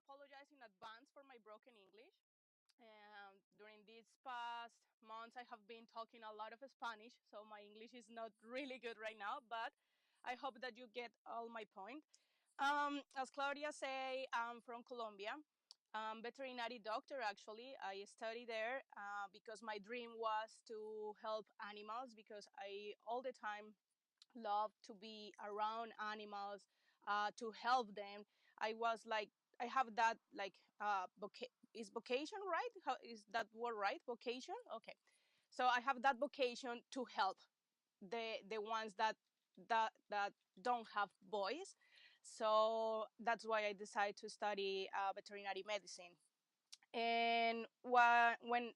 apologize in advance for my broken English. During these past months, I have been talking a lot of Spanish, so my English is not really good right now, but I hope that you get all my point. As Claudia say, I'm from Colombia. I'm veterinary doctor actually. I study there because my dream was to help animals because I all the time love to be around animals, to help them. I was like, I have that like is vocation right? How is that word right? Vocation? Okay. So I have that vocation to help the ones that don't have voice. So that's why I decided to study veterinary medicine. And when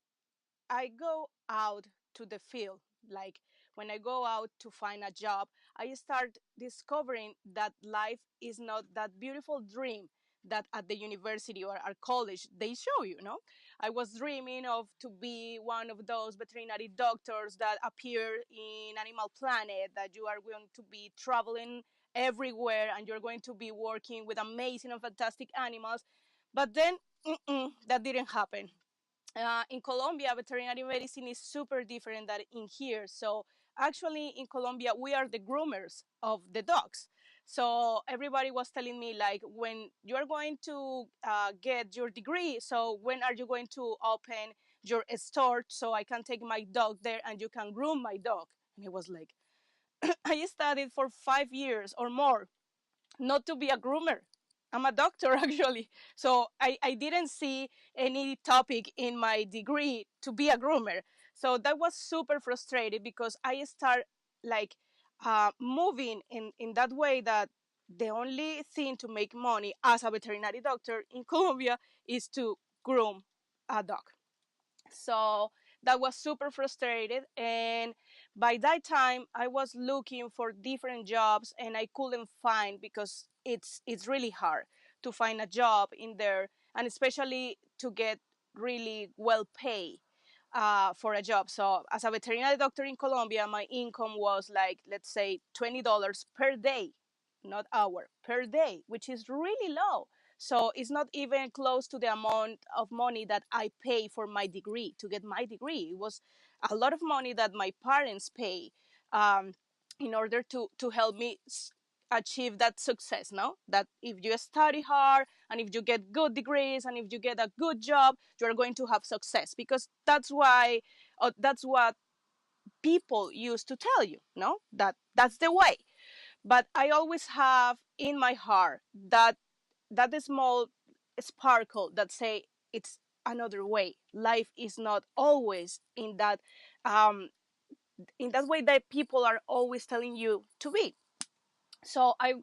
I go out to the field, like when I go out to find a job, I start discovering that life is not that beautiful dream that at the university or at college they show you, no? I was dreaming of to be one of those veterinary doctors that appear in Animal Planet, that you are going to be traveling everywhere and you're going to be working with amazing and fantastic animals. But then that didn't happen. In Colombia, veterinary medicine is super different than in here. So actually, in Colombia, we are the groomers of the dogs. So everybody was telling me like, when you're going to get your degree, so when are you going to open your store so I can take my dog there and you can groom my dog? And he was like, I studied for 5 years or more not to be a groomer. I'm a doctor actually. So I didn't see any topic in my degree to be a groomer. So that was super frustrated because I start like moving in that way that the only thing to make money as a veterinary doctor in Colombia is to groom a dog. So that was super frustrated, and by that time I was looking for different jobs and I couldn't find, because it's really hard to find a job in there, and especially to get really well paid for a job. So as a veterinary doctor in Colombia, my income was like, let's say, $20 per day, not hour, per day, which is really low. So it's not even close to the amount of money that I pay for my degree to get my degree. It was a lot of money that my parents pay um, in order to help me achieve that success. No, that if you study hard and if you get good degrees and if you get a good job, you are going to have success, because that's what people used to tell you. No, that's the way. But I always have in my heart that small sparkle that say it's another way. Life is not always um, in that way that people are always telling you to be. So I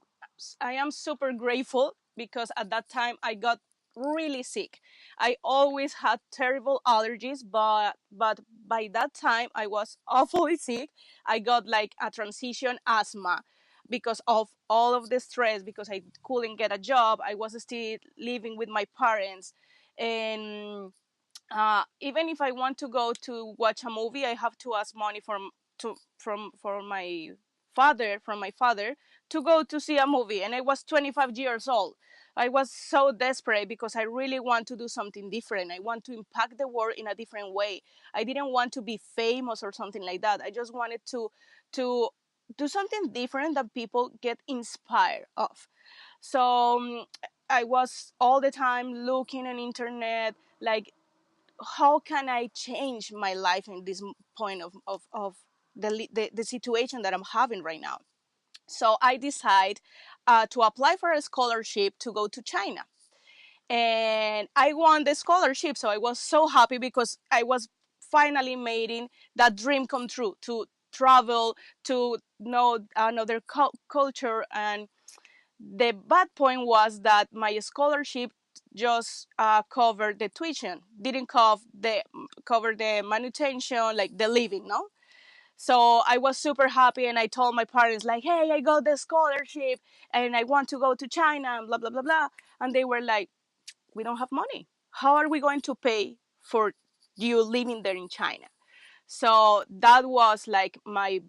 am super grateful because at that time I got really sick. I always had terrible allergies, but by that time I was awfully sick. I got like a transition asthma because of all of the stress, because I couldn't get a job. I was still living with my parents, and even if I want to go to watch a movie, I have to ask money from my father to go to see a movie. And I was 25 years old. I was so desperate because I really want to do something different. I want to impact the world in a different way. I didn't want to be famous or something like that. I just wanted to do something different that people get inspired of. So I was all the time looking on internet, like, how can I change my life in this point of the situation that I'm having right now. So I decide to apply for a scholarship to go to China. And I won the scholarship. So I was so happy because I was finally making that dream come true, to travel, to know another culture. And the bad point was that my scholarship just covered the tuition, didn't cover the manutention, like the living, no? So I was super happy and I told my parents like, hey, I got the scholarship and I want to go to China and blah, blah, blah, blah. And they were like, we don't have money. How are we going to pay for you living there in China? So that was like my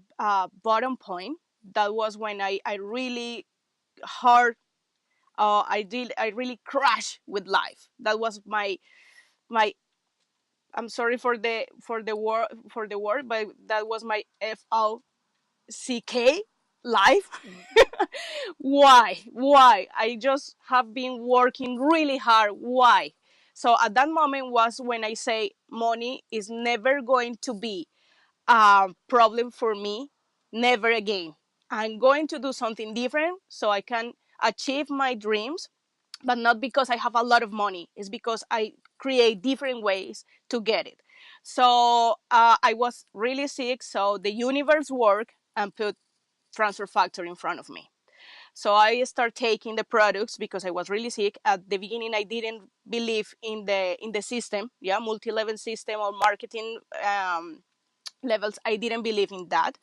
bottom point. That was when I really hard I really crashed with life. That was my I'm sorry for the word, but that was my FOCK life. Why I just have been working really hard. Why? So at that moment was when I say money is never going to be a problem for me, never again. I'm going to do something different so I can achieve my dreams, but not because I have a lot of money. It's because I create different ways to get it. So I was really sick, so the universe worked and put transfer factor in front of me. So I started taking the products because I was really sick. At the beginning, I didn't believe in the system, yeah, multi-level system or marketing levels. I didn't believe in that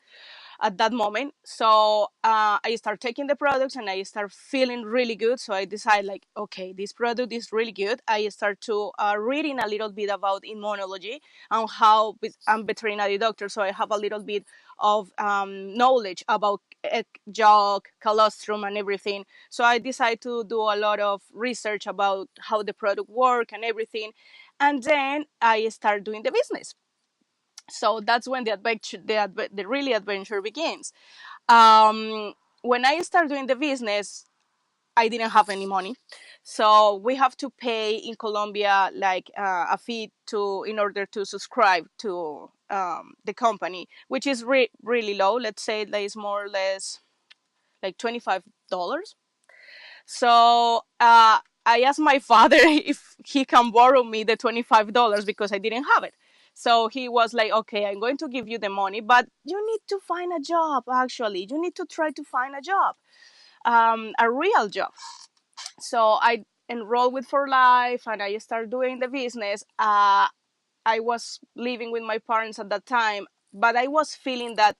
at that moment. So I start taking the products and I start feeling really good. So I decide like, okay, this product is really good. I start to reading a little bit about immunology and how I'm veterinary doctor. So I have a little bit of knowledge about jog, colostrum and everything. So I decide to do a lot of research about how the product work and everything. And then I start doing the business. So that's when the adventure, the really adventure begins. um, when I started doing the business, I didn't have any money, so we have to pay in Colombia like a fee to in order to subscribe to the company, which is really low. Let's say that is more or less like $25. So I asked my father if he can borrow me the $25 because I didn't have it. So he was like, okay, I'm going to give you the money, but you need to find a job, actually. You need to try to find a job, a real job. So I enrolled with For Life and I started doing the business. I was living with my parents at that time, but I was feeling that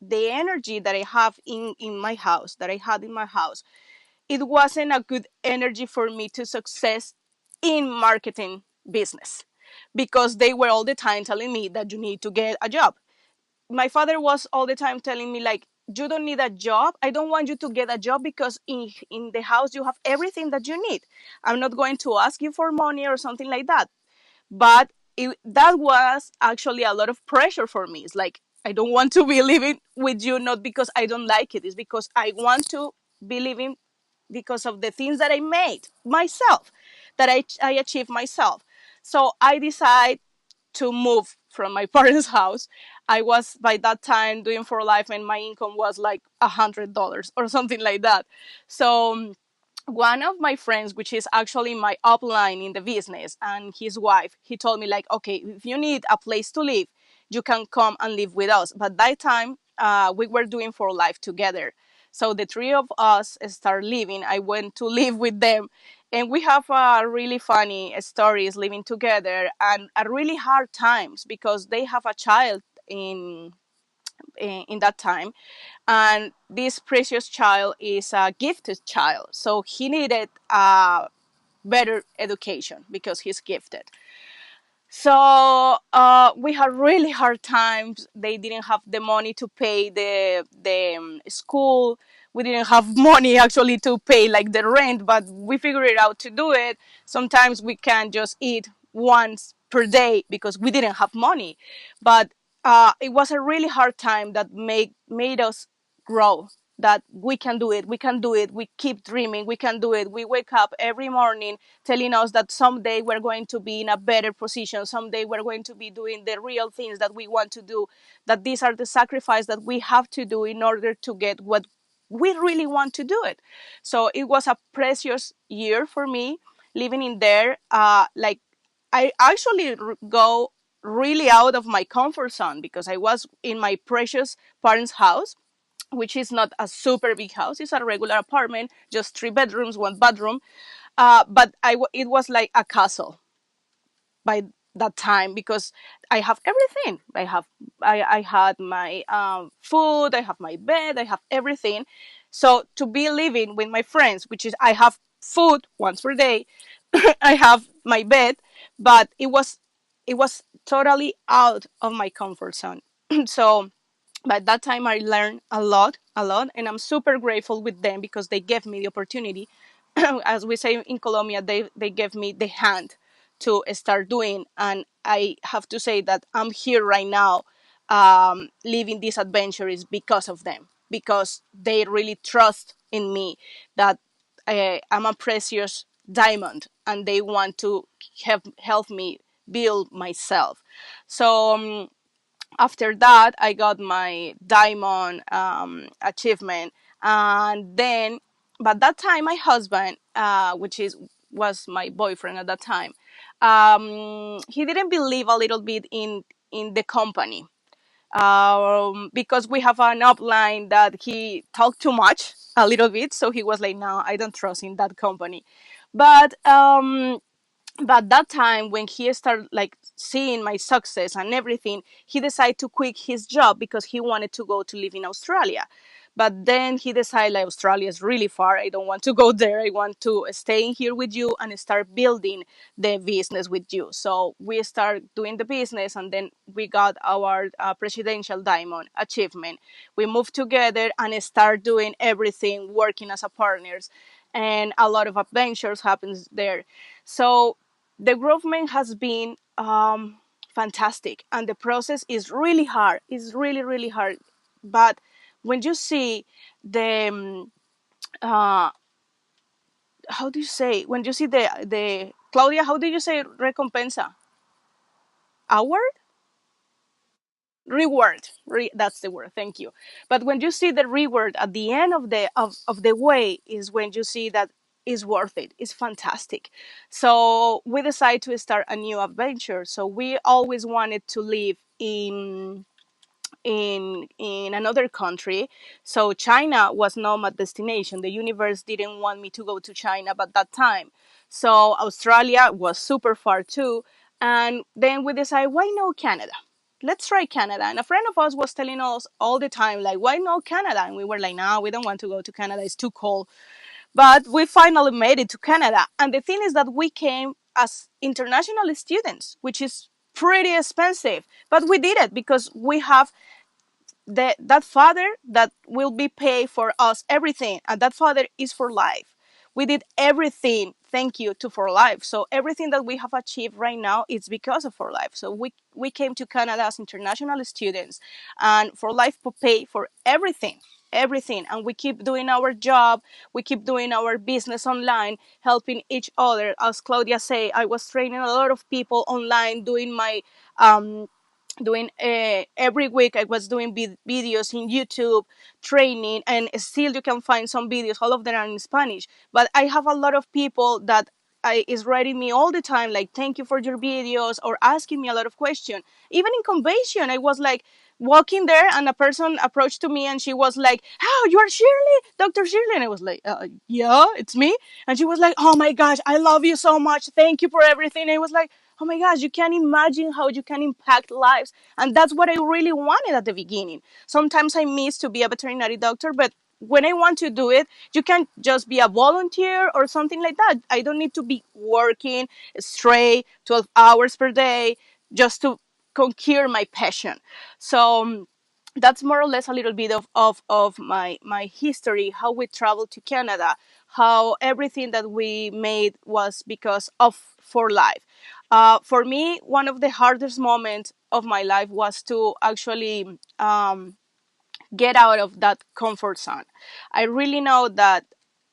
the energy that I have in my house, that I had in my house, it wasn't a good energy for me to success in marketing business because they were all the time telling me that you need to get a job. My father was all the time telling me like, you don't need a job. I don't want you to get a job because in the house you have everything that you need. I'm not going to ask you for money or something like that. But that was actually a lot of pressure for me. It's like, I don't want to be living with you, not because I don't like it. It's because I want to be living because of the things that I made myself, that I achieved myself. So I decided to move from my parents' house. I was by that time doing For Life and my income was like $100 or something like that. So one of my friends, which is actually my upline in the business, and his wife, he told me like, okay, if you need a place to live, you can come and live with us. But that time, we were doing For Life together. So the three of us start living. I went to live with them, and we have really funny stories living together, and really hard times because they have a child in that time, and this precious child is a gifted child, so he needed a better education because he's gifted. So we had really hard times. They didn't have the money to pay the school. We didn't have money actually to pay like the rent, but we figured it out to do it. Sometimes we can just eat once per day because we didn't have money. But it was a really hard time that made us grow. That we can do it. We can do it. We keep dreaming. We can do it. We wake up every morning telling us that someday we're going to be in a better position. Someday we're going to be doing the real things that we want to do. That these are the sacrifices that we have to do in order to get what we really want to do it. So it was a precious year for me living in there. Like I actually go really out of my comfort zone because I was in my precious parents' house, which is not a super big house. It's a regular apartment, just 3 bedrooms, 1 bathroom. But it was like a castle by that time because I have everything. I had my food, I have my bed, I have everything. So to be living with my friends, which is I have food once per day, I have my bed, but it was totally out of my comfort zone. So by that time I learned a lot, and I'm super grateful with them because they gave me the opportunity as we say in Colombia, they gave me the hand to start doing. And I have to say that I'm here right now, living this adventure is because of them, because they really trust in me that I'm a precious diamond, and they want to help me build myself. So after that, I got my diamond achievement, and then, but that time, my husband, which is was my boyfriend at that time, he didn't believe a little bit in the company, because we have an upline that he talked too much a little bit, so he was like, "No, I don't trust in that company," but. But that time when he started like seeing my success and everything, he decided to quit his job because he wanted to go to live in Australia. But then he decided like Australia is really far, I don't want to go there, I want to stay in here with you and start building the business with you. So we start doing the business, and then we got our presidential diamond achievement. We moved together and start doing everything, working as a partners, and a lot of adventures happens there. So the growth has been fantastic, and the process is really hard. It's really, really hard. But when you see the how do you say, when you see the Claudia, how do you say recompensa? Award? Reward. That's the word. Thank you. But when you see the reward at the end of the way, is when you see that is worth it. It's fantastic. So we decided to start a new adventure. So we always wanted to live in another country. So China was not my destination. The universe didn't want me to go to China at that time. So Australia was super far too. And then we decided, why no Canada? Let's try Canada. And a friend of us was telling us all the time, like, why no Canada? And we were like, no, we don't want to go to Canada. It's too cold. But we finally made it to Canada. And the thing is that we came as international students, which is pretty expensive. But we did it because we have that father that will be pay for us everything, and that father is for life. We did everything thank you to for life. So everything that we have achieved right now is because of for life. So we came to Canada as international students, and for life pay for everything, and we keep doing our job, we keep doing our business online, helping each other. As Claudia say, I was training a lot of people online, doing my doing every week I was doing videos in YouTube, training, and still you can find some videos, all of them are in Spanish. But I have a lot of people that is writing me all the time, like, thank you for your videos, or asking me a lot of questions. Even in convention, I was like walking there, and a person approached to me, and she was like, "Oh, you are Shirley, Dr. Shirley," and I was like, "Yeah, it's me." And she was like, "Oh my gosh, I love you so much, thank you for everything." And I was like, oh my gosh, you can't imagine how you can impact lives. And that's what I really wanted at the beginning. Sometimes I miss to be a veterinary doctor, but when I want to do it, you can't just be a volunteer or something like that. I don't need to be working straight 12 hours per day just to conquer my passion. So that's more or less a little bit of my history, how we traveled to Canada, how everything that we made was because of for life. For me, one of the hardest moments of my life was to actually get out of that comfort zone. I really know that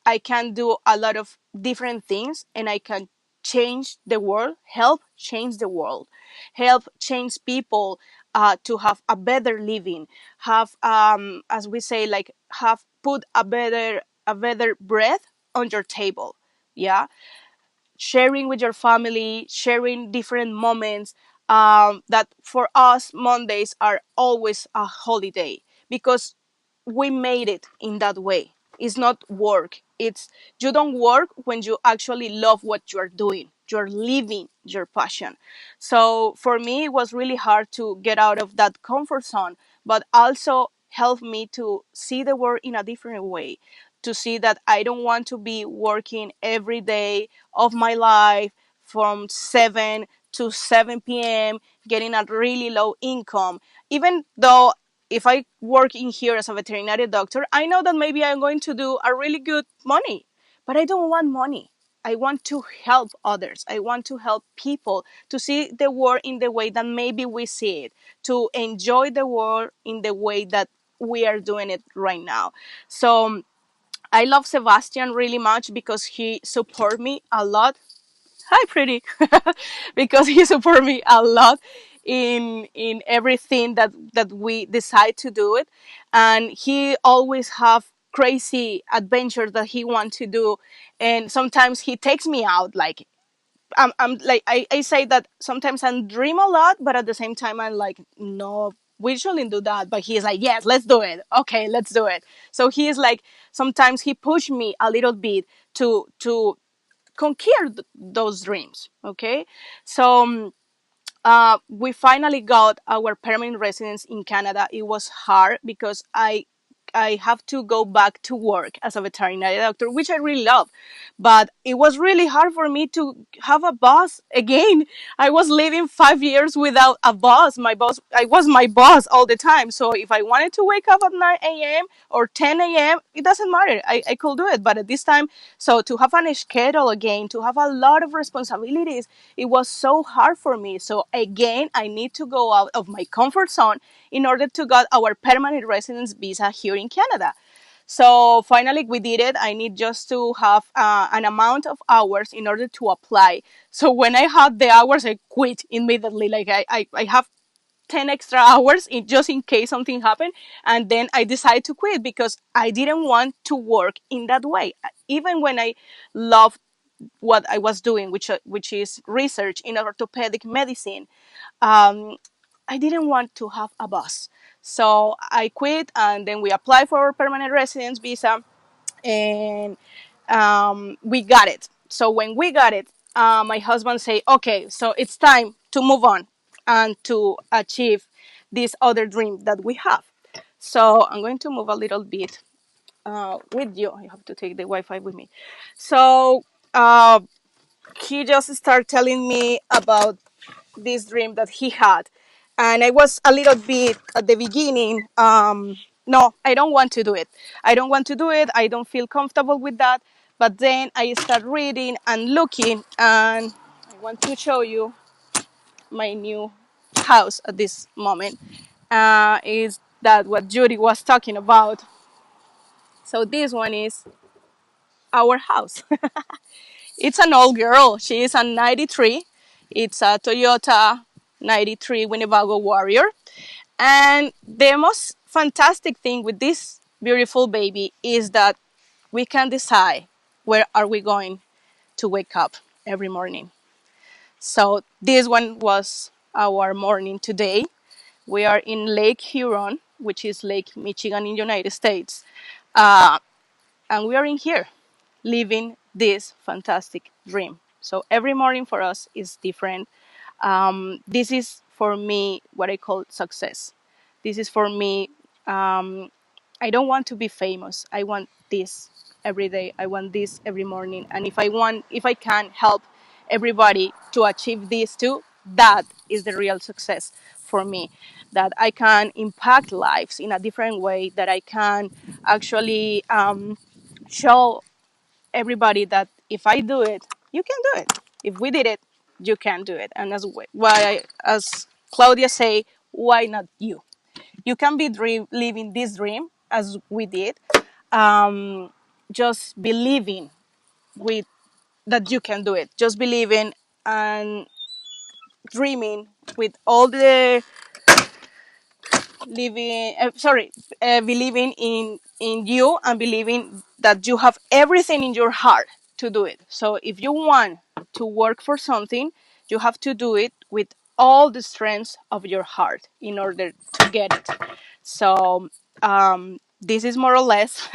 I can do a lot of different things, and I can change the world, help change the world, help change people to have a better living, have, as we say, like, have put a better breath on your table. Yeah, sharing with your family, sharing different moments. That for us, Mondays are always a holiday because we made it in that way. It's not work. It's you don't work when you actually love what you're doing. You're living your passion. So for me, it was really hard to get out of that comfort zone, but also helped me to see the world in a different way, to see that I don't want to be working every day of my life from 7 to 7 p.m., getting a really low income. Even though if I work in here as a veterinary doctor, I know that maybe I'm going to do a really good money. but I don't want money. I want to help others. I want to help people to see the world in the way that maybe we see it, to enjoy the world in the way that we are doing it right now. So I love Sebastian really much because he support me a lot. Hi, pretty, because he support me a lot in everything that we decide to do it, and he always have crazy adventures that he want to do, and sometimes he takes me out like I'm like I say that sometimes I dream a lot, but at the same time I'm like, no, we shouldn't do that. But he's like, yes, let's do it. Okay, let's do it. So he is like, sometimes he pushed me a little bit to conquer those dreams. Okay, so we finally got our permanent residence in Canada. It was hard because I have to go back to work as a veterinary doctor, which I really love. But it was really hard for me to have a boss again. I was living 5 years without a boss. I was my boss all the time. So if I wanted to wake up at 9 a.m. or 10 a.m., it doesn't matter. I could do it. But at this time, so to have a schedule again, to have a lot of responsibilities, it was so hard for me. So again, I need to go out of my comfort zone in order to get our permanent residence visa here in Canada. So finally, we did it. I need just to have an amount of hours in order to apply. So when I had the hours, I quit immediately. Like I have 10 extra hours just in case something happened. And then I decided to quit because I didn't want to work in that way. Even when I loved what I was doing, which is research in orthopedic medicine, um, I didn't want to have a boss. So I quit, and then we applied for our permanent residence visa, and we got it. So when we got it, my husband said, "Okay, so it's time to move on and to achieve this other dream that we have." So I'm going to move a little bit with you. I have to take the Wi-Fi with me. So uh, he just started telling me about this dream that he had. And I was a little bit at the beginning, no, I don't want to do it. I don't want to do it. I don't feel comfortable with that. But then I start reading and looking, and I want to show you my new house at this moment. Is that what Judy was talking about? So this one is our house. It's an old girl. She is a 93. It's a Toyota 93 Winnebago Warrior. And the most fantastic thing with this beautiful baby is that we can decide where are we going to wake up every morning. So this one was our morning today. We are in Lake Huron, which is Lake Michigan in the United States. Uh, and we are in here living this fantastic dream. So every morning for us is different. This is for me what I call success. This is for me. Um, I don't want to be famous. I want this every day. I want this every morning. And if I can help everybody to achieve this too, that is the real success for me. That I can impact lives in a different way. That I can actually show everybody that if I do it, you can do it. If we did it, you can do it. And as Claudia say, why not you? You can be living this dream as we did. Um, just believing with that you can do it. Just believing and dreaming with all the believing in you and believing that you have everything in your heart to do it. So if you want to work for something, you have to do it with all the strength of your heart in order to get it. So this is more or less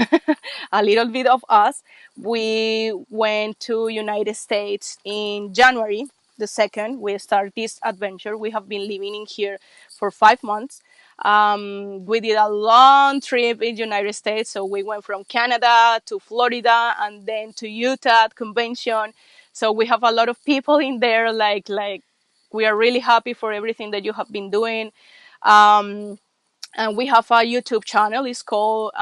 a little bit of us. We went to United States in January the 2nd. We start this adventure. We have been living in here for 5 months. We did a long trip in the United States. So we went from Canada to Florida and then to Utah at convention. So we have a lot of people in there. Like we are really happy for everything that you have been doing. And we have a YouTube channel. It's called,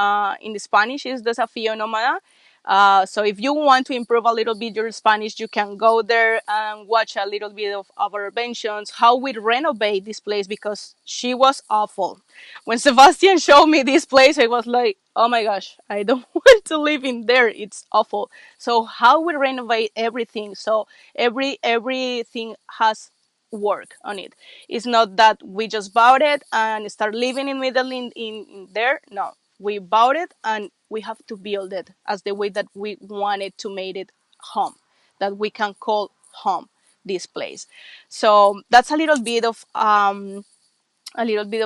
in the Spanish, is Desafío Nómada. So if you want to improve a little bit your Spanish, you can go there and watch a little bit of our inventions, how we renovate this place, because she was awful. When Sebastian showed me this place, I was like, oh my gosh, I don't want to live in there. It's awful. So how we renovate everything. So everything has work on it. It's not that we just bought it and start living in middle in there. No, we bought it and we have to build it as the way that we wanted to make it home, that we can call home this place. So that's a little bit of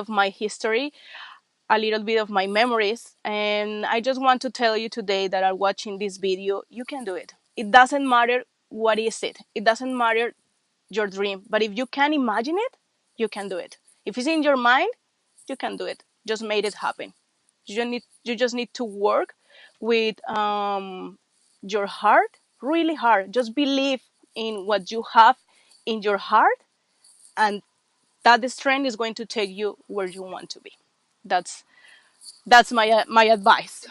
my history, a little bit of my memories, and I just want to tell you today that are watching this video, you can do it. It doesn't matter what is it. It doesn't matter your dream, but if you can imagine it, you can do it. If it's in your mind, you can do it. Just made it happen. You just need to work with your heart really hard. Just believe in what you have in your heart, and that strength is going to take you where you want to be. That's that's my advice.